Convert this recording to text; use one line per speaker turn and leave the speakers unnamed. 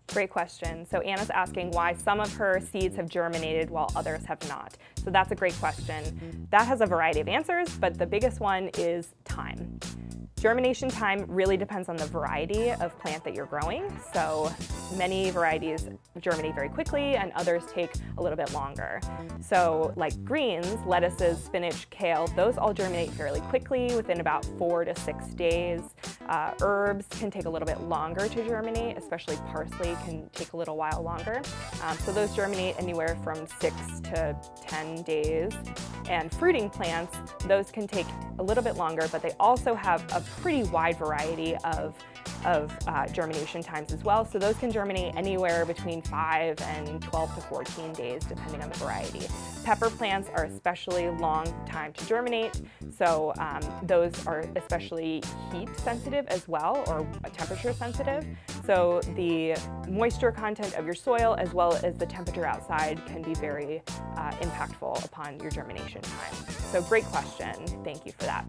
Great question. So Anna's asking why some of her seeds have germinated while others have not. So that's a great question. That has a variety of answers, but the biggest one is time. Germination time really depends on the variety of plant that you're growing. So many varieties germinate very quickly and others take a little bit longer. So like greens, lettuces, spinach, kale, those all germinate fairly quickly within about 4 to 6 days. Herbs can take a little bit longer to germinate, especially parsley can take a little while longer. So those germinate anywhere from 6 to 10 days. And fruiting plants, those can take a little bit longer, but they also have a pretty wide variety of germination times as well. So those can germinate anywhere between 5 and 12 to 14 days, depending on the variety. Pepper plants are especially long time to germinate. So those are especially heat sensitive as well, or temperature sensitive. So the moisture content of your soil as well as the temperature outside can be very impactful upon your germination time. So great question. Thank you for that.